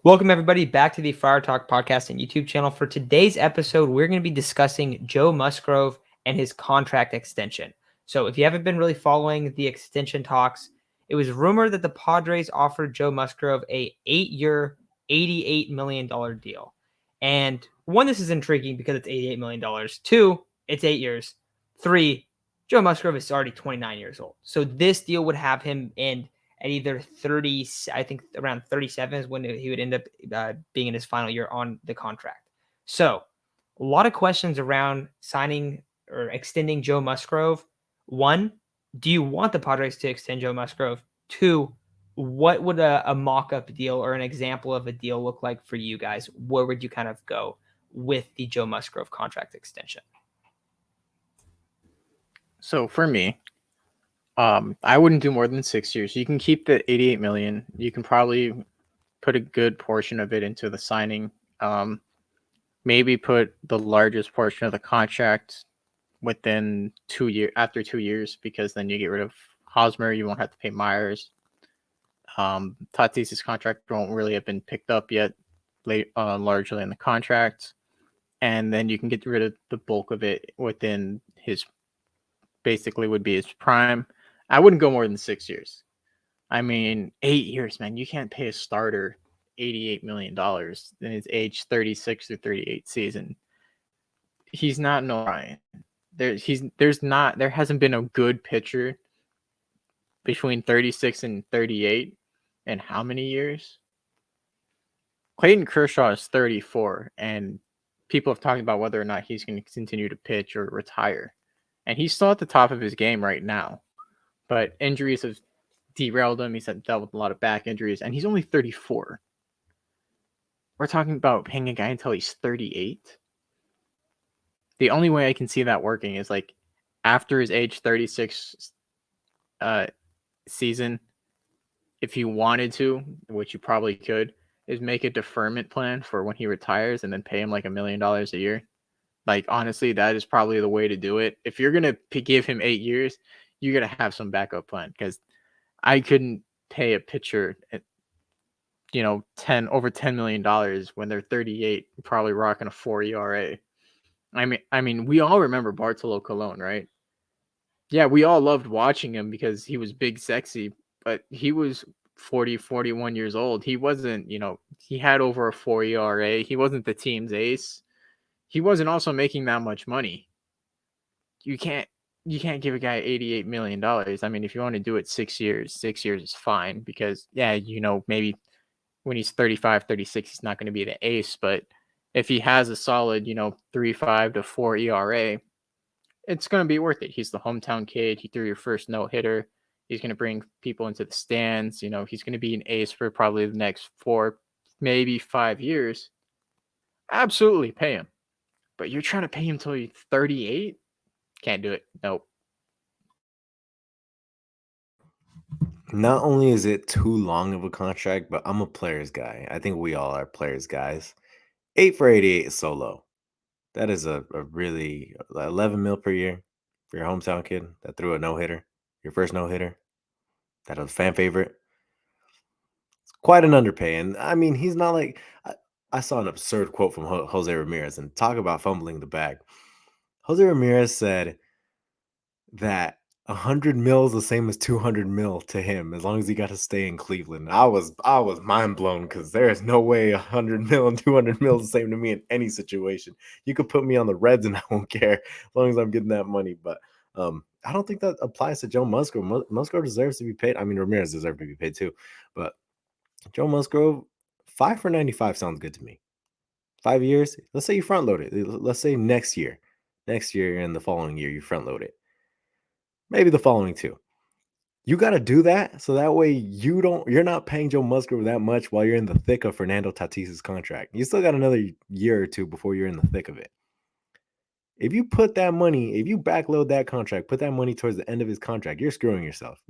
Welcome, everybody, back to the Friar Talk podcast and YouTube channel. For today's episode, we're going to be discussing Joe Musgrove and his contract extension. So if you haven't been really following the extension talks, it was rumored that the Padres offered Joe Musgrove a 8-year, $88 million deal. And one, this is intriguing because it's $88 million. Two, it's 8 years. Three, Joe Musgrove is already 29 years old. So this deal would have him in at either 30, I think around 37 is when he would end up being in his final year on the contract. So a lot of questions around signing or extending Joe Musgrove. One, do you want the Padres to extend Joe Musgrove? Two, what would a mock-up deal or an example of a deal look like for you guys? Where would you kind of go with the Joe Musgrove contract extension? So for me, I wouldn't do more than 6 years. You can keep the 88 million. You can probably put a good portion of it into the signing. Maybe put the largest portion of the contract within 2 years after 2 years, because then you get rid of Hosmer. You won't have to pay Myers. Tatis's contract won't really have been picked up yet, largely in the contract, and then you can get rid of the bulk of it within his basically would be his prime. I wouldn't go more than 6 years. I mean, 8 years, man. You can't pay a starter $88 million in his age 36 or 38 season. He's not no Ryan. There hasn't been a good pitcher between 36 and 38 in how many years? Clayton Kershaw is 34, and people have talked about whether or not he's going to continue to pitch or retire. And he's still at the top of his game right now. But injuries have derailed him. He's dealt with a lot of back injuries, and he's only 34. We're talking about paying a guy until he's 38. The only way I can see that working is like after his age 36 season, if you wanted to, which you probably could, is make a deferment plan for when he retires and then pay him like $1 million a year. Like, honestly, that is probably the way to do it. If you're going to give him 8 years, you're going to have some backup plan, because I couldn't pay a pitcher, over $10 million when they're 38, probably rocking a 4 ERA. I mean, we all remember Bartolo Colon, right? Yeah, we all loved watching him because he was big, sexy, but he was 40, 41 years old. He wasn't, he had over a 4 ERA. He wasn't the team's ace. He wasn't also making that much money. You can't give a guy $88 million. I mean, if you want to do it 6 years, 6 years is fine, because, yeah, maybe when he's 35, 36, he's not going to be the ace. But if he has a solid, 3.5 to 4 ERA, it's going to be worth it. He's the hometown kid. He threw your first no-hitter. He's going to bring people into the stands. He's going to be an ace for probably the next 4, maybe 5 years. Absolutely pay him. But you're trying to pay him till he's 38? Can't do it. Nope. Not only is it too long of a contract, but I'm a players guy. I think we all are players guys. 8 for 88 is so low. That is a really 11 mil per year for your hometown kid that threw a no-hitter, your first no-hitter, that was a fan favorite. It's quite an underpay. And I mean, he's not like, I saw an absurd quote from Jose Ramirez, and talk about fumbling the bag. Jose Ramirez said that 100 mil is the same as 200 mil to him, as long as he got to stay in Cleveland. I was mind blown, because there is no way 100 mil and 200 mil is the same to me in any situation. You could put me on the Reds and I won't care, as long as I'm getting that money. But I don't think that applies to Joe Musgrove. Musgrove deserves to be paid. I mean, Ramirez deserves to be paid too, but Joe Musgrove, 5 for 95 sounds good to me. 5 years. Let's say you front load it. Let's say next year and the following year you front load it. Maybe the following 2. You got to do that so that way you're not paying Joe Musgrove that much while you're in the thick of Fernando Tatis's contract. You still got another year or 2 before you're in the thick of it. If you backload that contract, put that money towards the end of his contract, you're screwing yourself.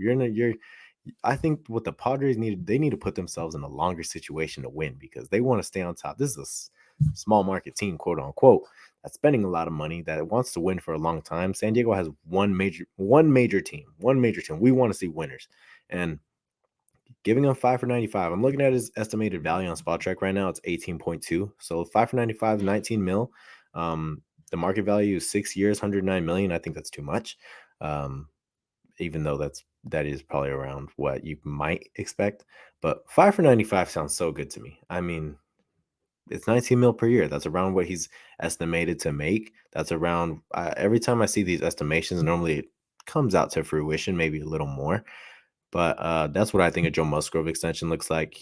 I think what the Padres they need to put themselves in a longer situation to win, because they want to stay on top. This is a small market team, quote unquote, that's spending a lot of money, that wants to win for a long time. San Diego has one major team. We want to see winners. And giving him 5 for 95. I'm looking at his estimated value on Spot Track right now. It's 18.2. So 5 for 95 is 19 mil. The market value is 6 years, 109 million. I think that's too much. Even though that is probably around what you might expect. But 5 for 95 sounds so good to me. I mean, it's 19 mil per year. That's around what he's estimated to make. That's around every time I see these estimations, normally it comes out to fruition, maybe a little more. But that's what I think a Joe Musgrove extension looks like.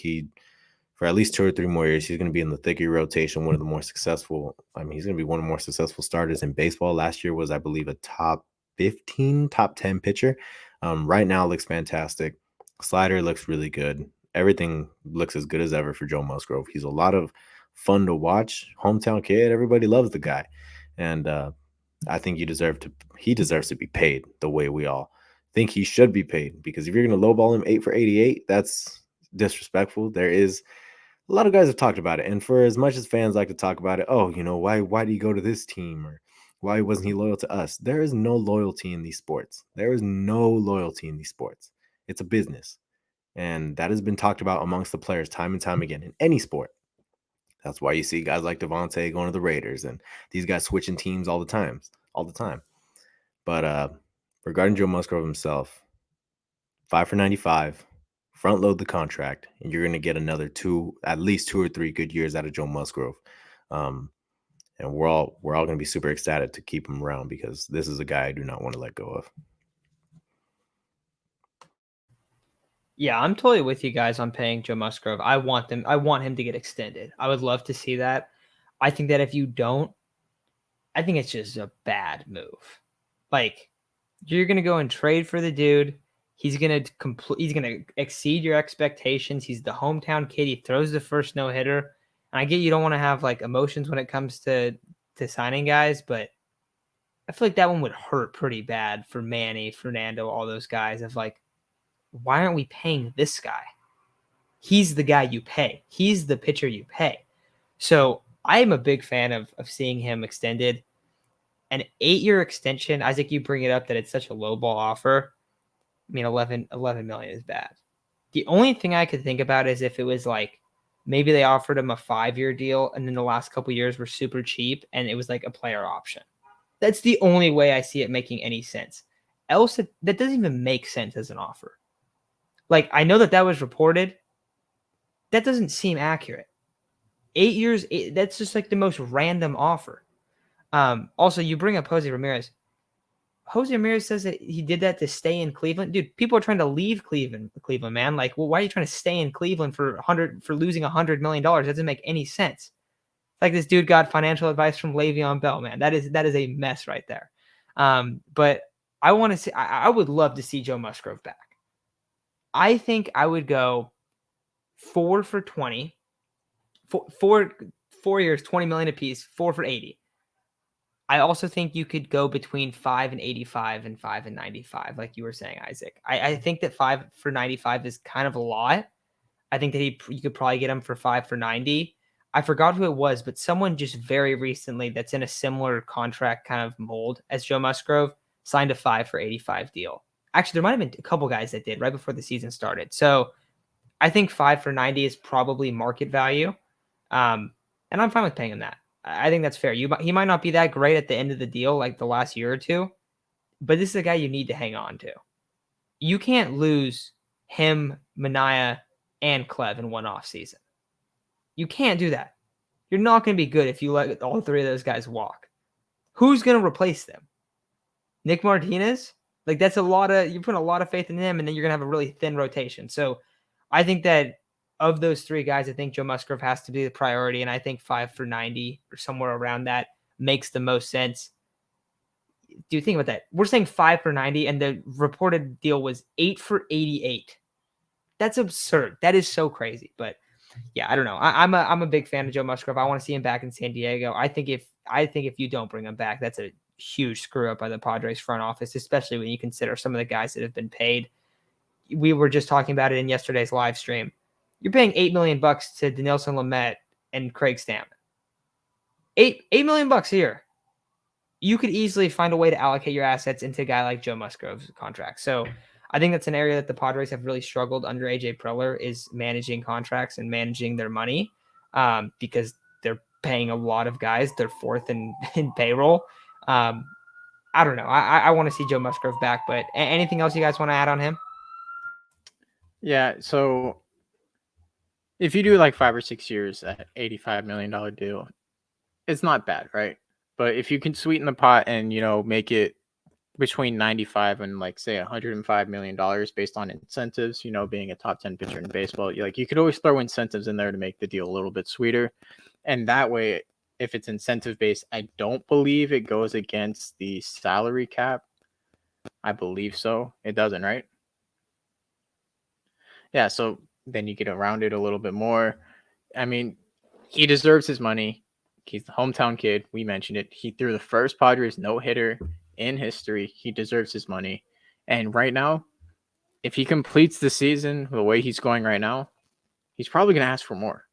For at least 2 or 3 more years, he's going to be in the thicker rotation, one of the more successful. I mean, he's going to be one of the more successful starters in baseball. Last year was, I believe, a top 15, top 10 pitcher. Right now looks fantastic. Slider looks really good. Everything looks as good as ever for Joe Musgrove. He's a lot of fun to watch. Hometown kid. Everybody loves the guy. And I think he deserves to be paid the way we all think he should be paid. Because if you're going to lowball him 8 for 88, that's disrespectful. There is a lot of guys have talked about it. And for as much as fans like to talk about it, oh, why did he go to this team? Or why wasn't he loyal to us? There is no loyalty in these sports. There is no loyalty in these sports. It's a business. And that has been talked about amongst the players time and time again in any sport. That's why you see guys like Devontae going to the Raiders and these guys switching teams all the time. But regarding Joe Musgrove himself, 5 for 95, front load the contract, and you're going to get another at least 2 or 3 good years out of Joe Musgrove. And we're all going to be super ecstatic to keep him around because this is a guy I do not want to let go of. Yeah, I'm totally with you guys on paying Joe Musgrove. I want him to get extended. I would love to see that. I think that if you don't, I think it's just a bad move. Like, you're gonna go and trade for the dude. He's gonna exceed your expectations. He's the hometown kid. He throws the first no-hitter. And I get you don't want to have like emotions when it comes to signing guys, but I feel like that one would hurt pretty bad for Manny, Fernando, all those guys of like, why aren't we paying this guy? He's the guy you pay. He's the pitcher you pay. So I am a big fan of seeing him extended. An 8-year extension, Isaac, you bring it up that it's such a low ball offer. I mean, 11 million is bad. The only thing I could think about is if it was like maybe they offered him a 5-year deal and then the last couple of years were super cheap and it was like a player option. That's the only way I see it making any sense. Else, that doesn't even make sense as an offer. Like, I know that was reported. That doesn't seem accurate. 8 years, that's just like the most random offer. Also, you bring up Jose Ramirez. Jose Ramirez says that he did that to stay in Cleveland. Dude, people are trying to leave Cleveland, man. Like, well, why are you trying to stay in Cleveland for losing $100 million? That doesn't make any sense. It's like this dude got financial advice from Le'Veon Bell, man. That is a mess right there. But I want to see. I would love to see Joe Musgrove back. I think I would go 4 for 20. 4 years, 20 million apiece, 4 for 80. I also think you could go between 5 and 85 and 5 and 95, like you were saying, Isaac. I think that 5 for 95 is kind of a lot. I think that you could probably get him for 5 for 90. I forgot who it was, but someone just very recently that's in a similar contract kind of mold as Joe Musgrove signed a 5 for 85 deal. Actually, there might have been a couple guys that did right before the season started. So I think 5 for 90 is probably market value. And I'm fine with paying him that. I think that's fair. He might not be that great at the end of the deal, like the last year or two, but this is a guy you need to hang on to. You can't lose him, Mania, and Clev in one off season. You can't do that. You're not going to be good if you let all 3 of those guys walk. Who's going to replace them? Nick Martinez? Like, that's you're putting a lot of faith in him, and then you're going to have a really thin rotation. So I think that of those 3 guys, I think Joe Musgrove has to be the priority, and I think 5 for 90 or somewhere around that makes the most sense. Do you think about that? We're saying 5 for 90, and the reported deal was 8 for 88. That's absurd. That is so crazy. But yeah, I don't know. I'm a big fan of Joe Musgrove. I want to see him back in San Diego. I think if you don't bring him back, that's a huge screw up by the Padres front office, especially when you consider some of the guys that have been paid. We were just talking about it in yesterday's live stream. You're paying $8 million to Dinelson Lamet and Craig Stammen. $8 million a year. You could easily find a way to allocate your assets into a guy like Joe Musgrove's contract. So I think that's an area that the Padres have really struggled under AJ Preller is managing contracts and managing their money because they're paying a lot of guys. They're fourth in payroll. I don't know. I want to see Joe Musgrove back, but anything else you guys want to add on him? Yeah, so if you do like 5 or 6 years at $85 million deal, it's not bad, right? But if you can sweeten the pot and, make it between 95 and like say $105 million based on incentives, being a top 10 pitcher in baseball, you could always throw incentives in there to make the deal a little bit sweeter. And that way, if it's incentive based, I don't believe it goes against the salary cap. I believe so. It doesn't, right? Yeah, so then you get around it a little bit more. I mean, he deserves his money. He's the hometown kid. We mentioned it. He threw the first Padres no-hitter in history. He deserves his money. And right now, if he completes the season the way he's going right now, he's probably going to ask for more.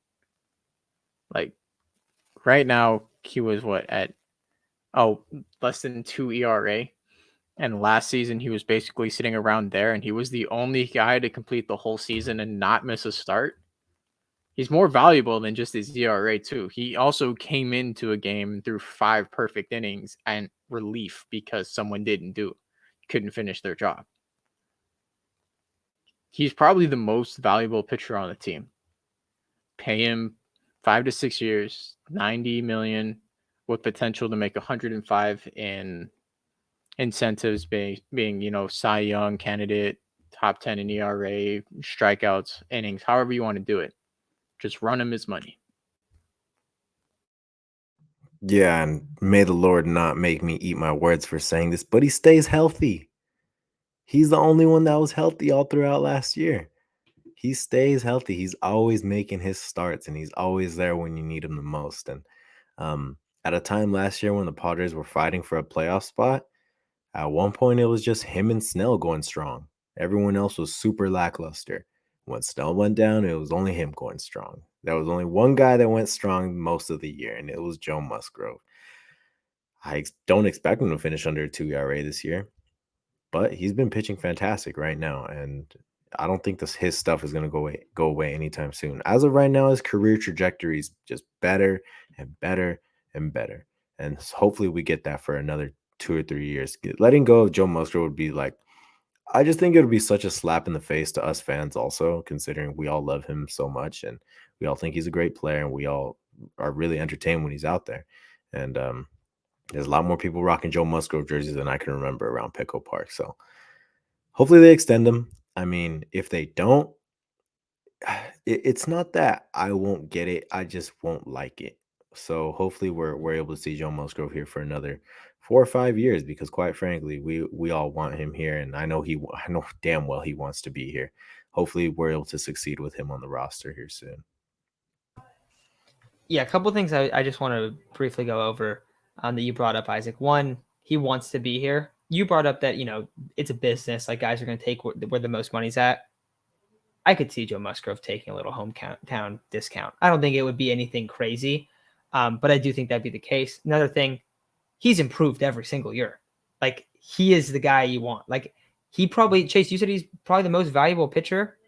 Like, right now, he was less than 2 ERA. And last season, he was basically sitting around there, and he was the only guy to complete the whole season and not miss a start. He's more valuable than just his ERA, too. He also came into a game and threw 5 perfect innings and relief because someone couldn't finish their job. He's probably the most valuable pitcher on the team. Pay him 5 to 6 years, $90 million, with potential to make 105 in incentives, being Cy Young candidate, top 10 in ERA, strikeouts, innings, however you want to do it. Just run him his money. Yeah, and may the Lord not make me eat my words for saying this, but he stays healthy. He's the only one that was healthy all throughout last year. He stays healthy. He's always making his starts, and he's always there when you need him the most. And at a time last year when the Padres were fighting for a playoff spot, at one point it was just him and Snell going strong. Everyone else was super lackluster. When Snell went down, it was only him going strong. There was only one guy that went strong most of the year, and it was Joe Musgrove. I don't expect him to finish under a 2 ERA this year, but he's been pitching fantastic right now, and I don't think his stuff is going to go away anytime soon. As of right now, his career trajectory is just better and better and better, and hopefully we get that for another 2 or 3 years. Letting go of Joe Musgrove would be like, I just think it would be such a slap in the face to us fans also, considering we all love him so much and we all think he's a great player and we all are really entertained when he's out there. And there's a lot more people rocking Joe Musgrove jerseys than I can remember around Petco Park. So hopefully they extend him. I mean, if they don't, it's not that I won't get it. I just won't like it. So hopefully we're able to see Joe Musgrove here for another 4 or 5 years, because quite frankly, we all want him here, and I know damn well he wants to be here. Hopefully we're able to succeed with him on the roster here soon. Yeah, a couple things I just want to briefly go over that you brought up, Isaac. One, he wants to be here. You brought up that, it's a business. Like, guys are going to take where the most money's at. I could see Joe Musgrove taking a little hometown discount. I don't think it would be anything crazy, but I do think that'd be the case. Another thing, he's improved every single year. Like, he is the guy you want. Like, Chase, you said he's probably the most valuable pitcher.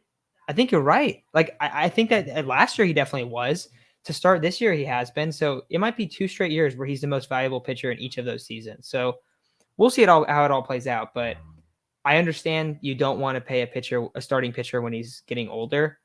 I think you're right. Like, I think that last year he definitely was. To start this year, he has been. So it might be 2 straight years where he's the most valuable pitcher in each of those seasons. So we'll see how it all plays out. But I understand you don't want to pay a starting pitcher when he's getting older,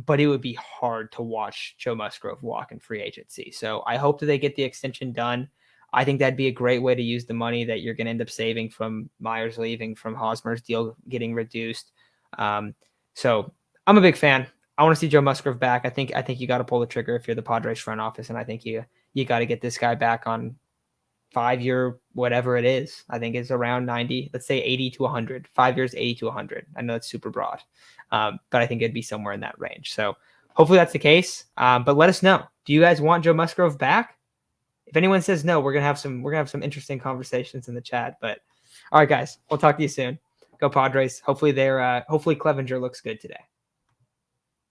but it would be hard to watch Joe Musgrove walk in free agency. So I hope that they get the extension done. I think that'd be a great way to use the money that you're going to end up saving from Myers leaving, from Hosmer's deal getting reduced. So I'm a big fan. I want to see Joe Musgrove back. I think you got to pull the trigger if you're the Padres front office, and I think you got to get this guy back on 5-year, whatever it is. I think it's around 90. Let's say 80 to 100. 5 years, 80 to 100. I know that's super broad, but I think it'd be somewhere in that range. So hopefully that's the case. But let us know. Do you guys want Joe Musgrove back? If anyone says no, we're gonna have some interesting conversations in the chat. But all right, guys, we'll talk to you soon. Go Padres. Hopefully hopefully Clevenger looks good today.